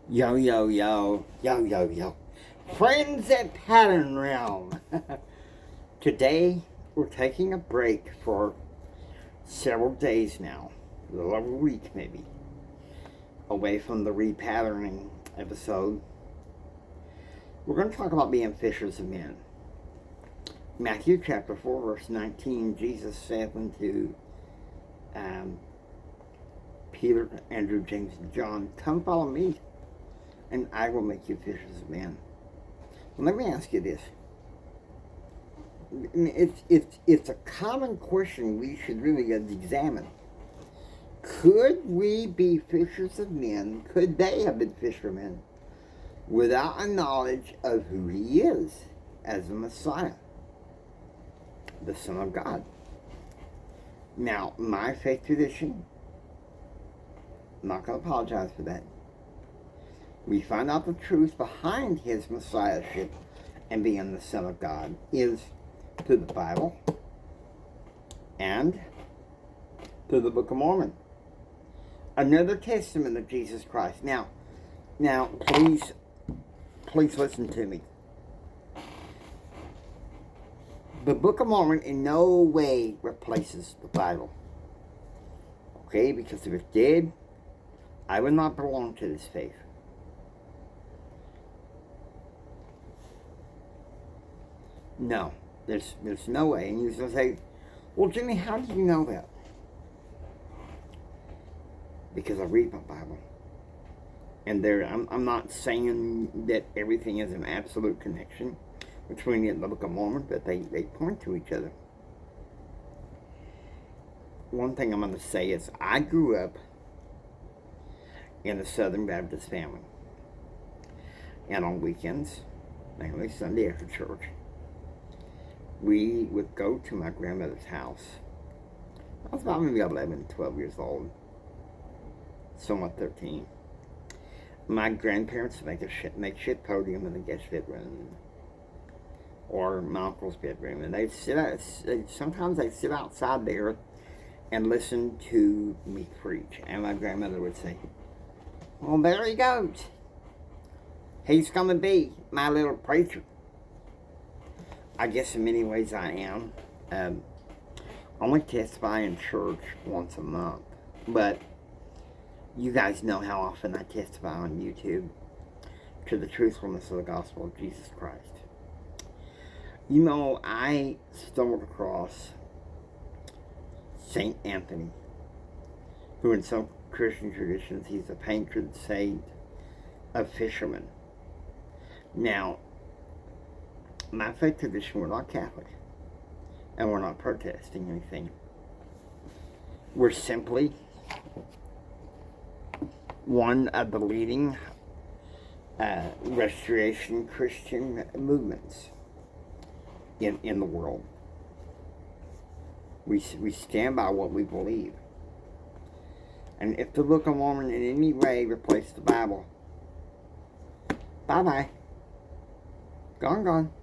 Yo, yo, yo, yo, yo, yo. Friends at Pattern Realm. Today, we're taking a break for several days now, a little over a week maybe, away from the repatterning episode. We're going to talk about being fishers of men. Matthew chapter 4, verse 19, Jesus said unto Peter, Andrew, James, and John, "Come follow me, and I will make you fishers of men." Well, let me ask you this. It's a common question we should really examine. Could we be fishers of men? Could they have been fishermen without a knowledge of who he is as the Messiah, the Son of God? Now, my faith tradition, I'm not going to apologize for that. We find out the truth behind his messiahship and being the Son of God is through the Bible and through the Book of Mormon. Another testament of Jesus Christ. Now, please listen to me. The Book of Mormon in no way replaces the Bible. Okay, because if it did, I would not belong to this faith. No, there's no way. And you're going to say, well, Jimmy, how do you know that? Because I read my Bible. And I'm not saying that everything is an absolute connection between it and the Book of Mormon, but they point to each other. One thing I'm going to say is I grew up in a Southern Baptist family. And on weekends, mainly Sunday after church, we would go to my grandmother's house. I was about maybe 11, 12 years old. Somewhat 13. My grandparents make a makeshift podium in the guest bedroom, or my uncle's bedroom, and sometimes they'd sit outside there and listen to me preach. And my grandmother would say, "Well, there he goes. He's going to be my little preacher." I guess in many ways I am. Only testify in church once a month, but you guys know how often I testify on YouTube to the truthfulness of the gospel of Jesus Christ. You know, I stumbled across St. Anthony, who in some Christian traditions, he's a patron saint of fishermen. Now, my faith tradition, we're not Catholic, and we're not protesting anything. We're simply one of the leading restoration Christian movements in the world. We stand by what we believe. And if the Book of Mormon in any way replaced the Bible, bye-bye. Gone.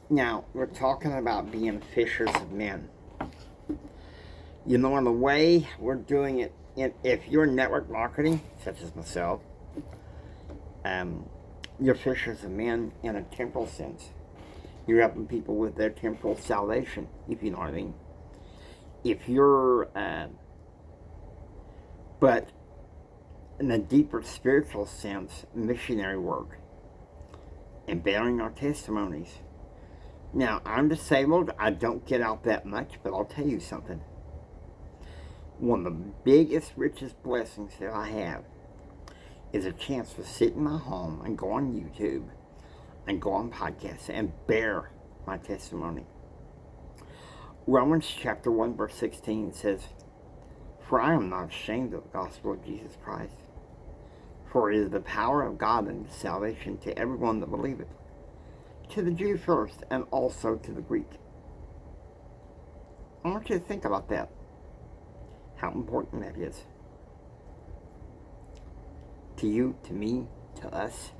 Now, we're talking about being fishers of men. You know, in the way we're doing it, if you're network marketing, such as myself, you're fishers of men in a temporal sense. You're helping people with their temporal salvation, if you know what I mean. If you're, but in a deeper spiritual sense, missionary work and bearing our testimonies. Now, I'm disabled. I don't get out that much, but I'll tell you something. One of the biggest, richest blessings that I have is a chance to sit in my home and go on YouTube and go on podcasts and bear my testimony. Romans chapter 1 verse 16 says, "For I am not ashamed of the gospel of Jesus Christ, for it is the power of God unto salvation to everyone that believeth, to the Jew first, and also to the Greek." I want you to think about that, how important that is. To you, to me, to us.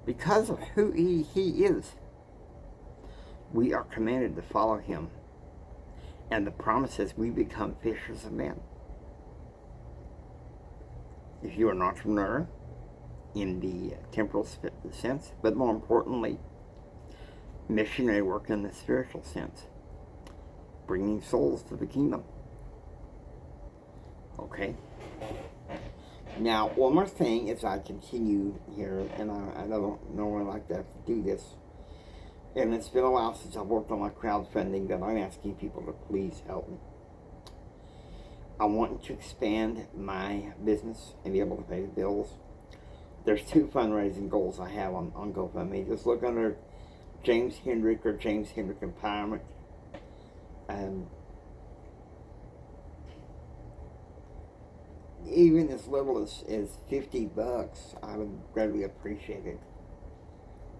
Because of who he is, we are commanded to follow him. And the promise is we become fishers of men. if you're an entrepreneur in the temporal sense, but more importantly, missionary work in the spiritual sense, bringing souls to the kingdom. Okay? Now, one more thing as I continue here, and I don't normally like to have to do this, and it's been a while since I've worked on my crowdfunding, but I'm asking people to please help me. I want to expand my business and be able to pay the bills. There's 2 fundraising goals I have on GoFundMe. Just look under James Hendrick or James Hendrick Empowerment. Even as little as $50, I would greatly appreciate it,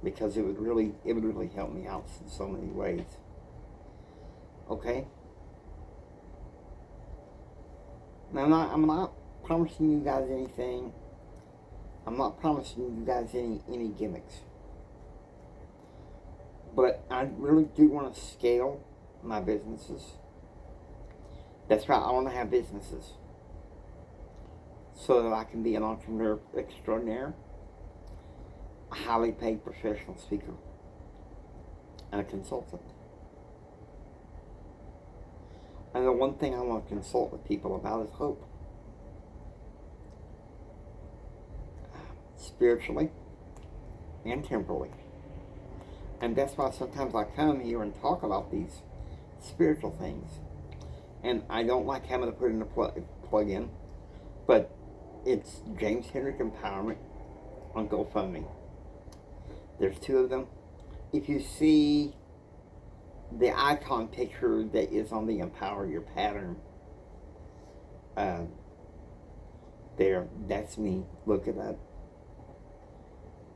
because it would really help me out in so many ways. Okay? Now, I'm not promising you guys anything. I'm not promising you guys any gimmicks. But I really do want to scale my businesses. That's right, I want to have businesses, so that I can be an entrepreneur extraordinaire, a highly paid professional speaker, and a consultant. And the one thing I want to consult with people about is hope. Spiritually and temporally. And that's why sometimes I come here and talk about these spiritual things. And I don't like having to put in a plug in, but it's James Hendrick Empowerment on GoFundMe. There's 2 of them. If you see the icon picture that is on the Empower Your pattern, there, that's me. Look it up.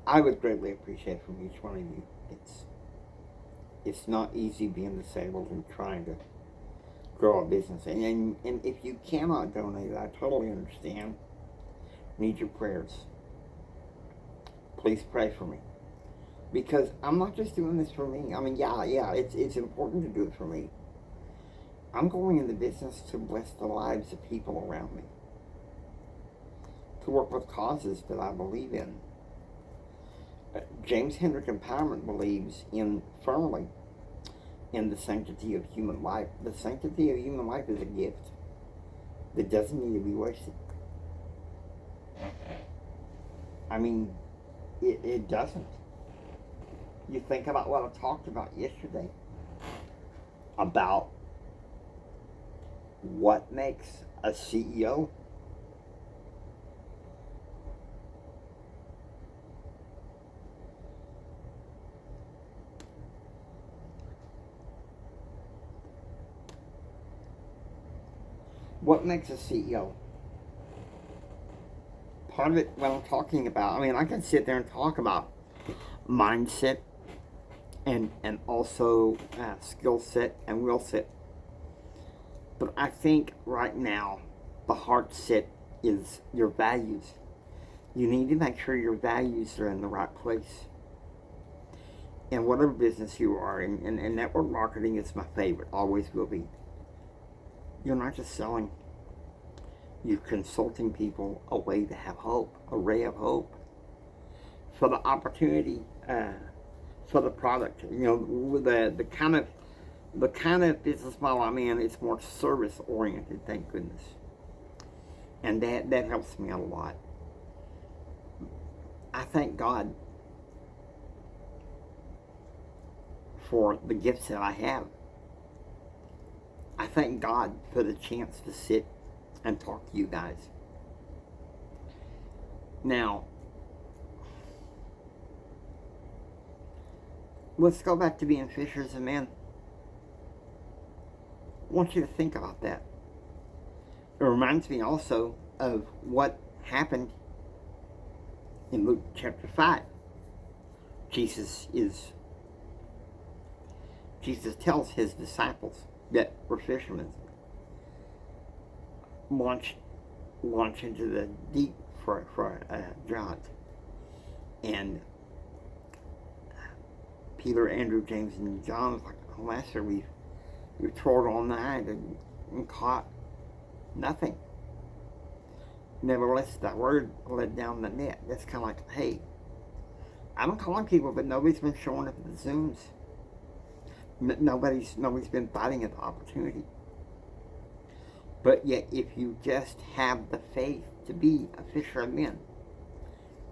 I would greatly appreciate from each one of you. It's not easy being disabled and trying to grow a business. And if you cannot donate, I totally understand. Need your prayers. Please pray for me. Because I'm not just doing this for me. I mean, yeah, it's important to do it for me. I'm going into business to bless the lives of people around me. To work with causes that I believe in. James Hendrick Empowerment believes firmly in the sanctity of human life. The sanctity of human life is a gift that doesn't need to be wasted. I mean, it doesn't. You think about what I talked about yesterday, about what makes a CEO. What makes a CEO? Part of it, what I'm talking about, I mean, I can sit there and talk about mindset and also skill set and will set. But I think right now, the heart set is your values. You need to make sure your values are in the right place. And whatever business you are in, and network marketing is my favorite, always will be. You're not just selling. You're consulting people a way to have hope, a ray of hope for the opportunity, for the product. You know, the kind of business model I'm in, it's more service oriented, thank goodness. And that helps me out a lot. I thank God for the gifts that I have. I thank God for the chance to sit and talk to you guys. Now, let's go back to being fishers of men. I want you to think about that. It reminds me also of what happened in Luke chapter 5. Jesus tells his disciples that were fishermen, launch into the deep for a drought. And Peter, Andrew, James, and John was like, "Oh, Master, we've toiled all night and caught nothing." Nevertheless, that word let down the net. That's kind of like, hey, I've been calling people, but nobody's been showing up at the Zooms. Nobody's been fighting at the opportunity. But yet, if you just have the faith to be a fisher of men,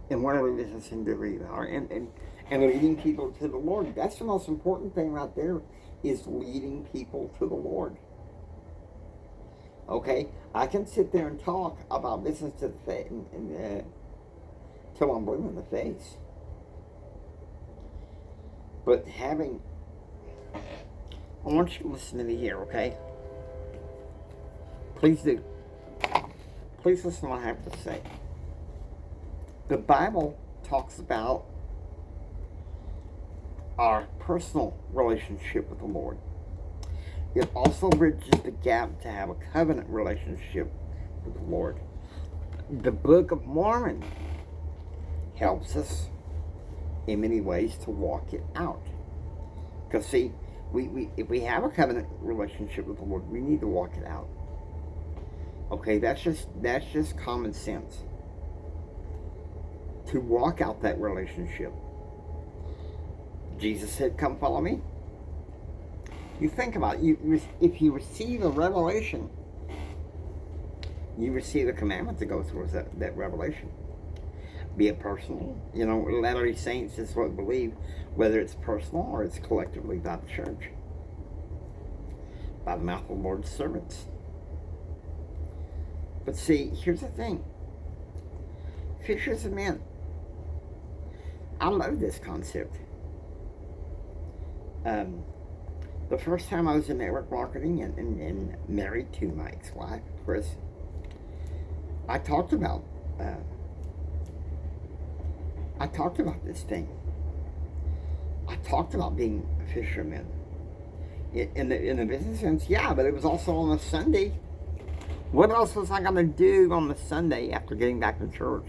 in whatever business endeavor you are, and leading people to the Lord, that's the most important thing right there, is leading people to the Lord. Okay, I can sit there and talk about business to the face till I'm blue in the face, but having, I want you to listen to me here, okay? Please do. Please listen to what I have to say. The Bible talks about our personal relationship with the Lord. It also bridges the gap to have a covenant relationship with the Lord. The Book of Mormon helps us in many ways to walk it out. Because see, if we have a covenant relationship with the Lord, we need to walk it out. Okay, that's just common sense. To walk out that relationship. Jesus said, "Come follow me." You think about it. If you receive a revelation, you receive a commandment to go through that revelation. Be it personal. Latter-day Saints is what we believe, whether it's personal or it's collectively by the church, by the mouth of the Lord's servants. But see, here's the thing. Fishers of men. I love this concept. The first time I was in network marketing and married to my ex-wife, Chris, I talked about this thing. I talked about being a fisherman. In the business sense, yeah, but it was also on a Sunday. What else was I going to do on the Sunday after getting back to church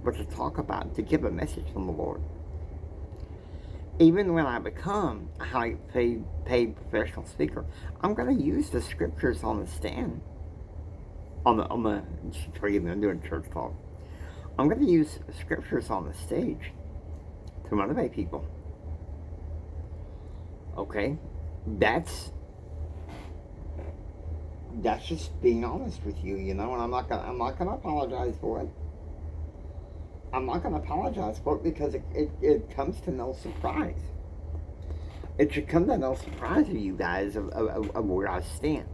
but to talk about, to give a message from the Lord? Even when I become a highly paid professional speaker, I'm going to use the scriptures on the stand. Forgive me, I'm doing church talk. I'm going to use scriptures on the stage to motivate people. Okay? That's just being honest with you, and I'm not gonna apologize for it. I'm not gonna apologize for it because it comes to no surprise. It should come to no surprise to you guys of where I stand.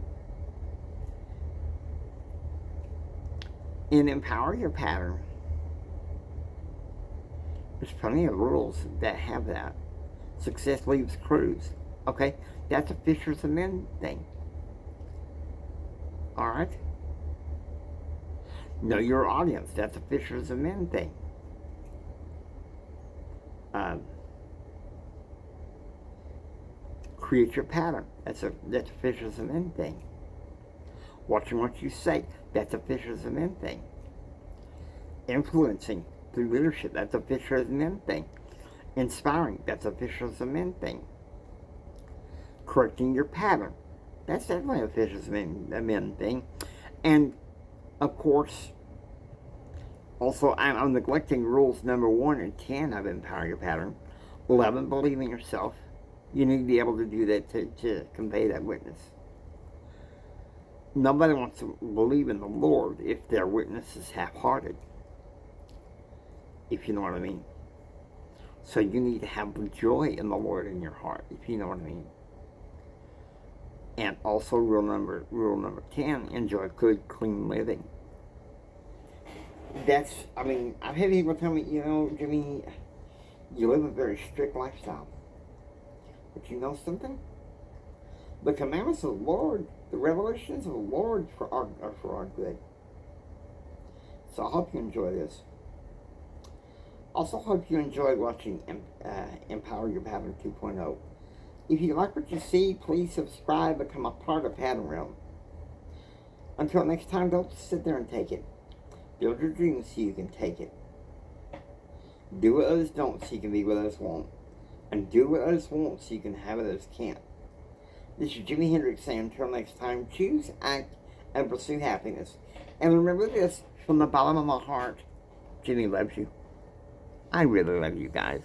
In Empower Your Pattern, there's plenty of rules that have that. Success leaves clues. Okay? That's a Fishers of Men thing. Alright? Know your audience. That's a Fishers of Men thing. Create your pattern. That's a Fishers of Men thing. Watching what you say. That's a Fishers of Men thing. Influencing through leadership. That's a Fishers of Men thing. Inspiring. That's a Fishers of Men thing. Correcting your pattern. That's definitely a Fishers of Men thing. And, of course, also, I'm neglecting rules number 1 and 10 of Empower Your Pattern. 11, believe in yourself. You need to be able to do that to convey that witness. Nobody wants to believe in the Lord if their witness is half-hearted. If you know what I mean. So you need to have the joy in the Lord in your heart, if you know what I mean. And also rule number 10, enjoy good, clean living. I've had people tell me, Jimmy, you live a very strict lifestyle. But you know something? The commandments of the Lord, the revelations of the Lord are for our good. So I hope you enjoy this. Also hope you enjoy watching Empower Your Pattern 2.0. If you like what you see, please subscribe, become a part of Pattern Realm. Until next time, don't just sit there and take it. Build your dreams so you can take it. Do what others don't so you can be what others won't. And do what others won't so you can have what others can't. This is Jimi Hendrix saying until next time, choose, act, and pursue happiness. And remember this from the bottom of my heart. Jimmy loves you. I really love you guys.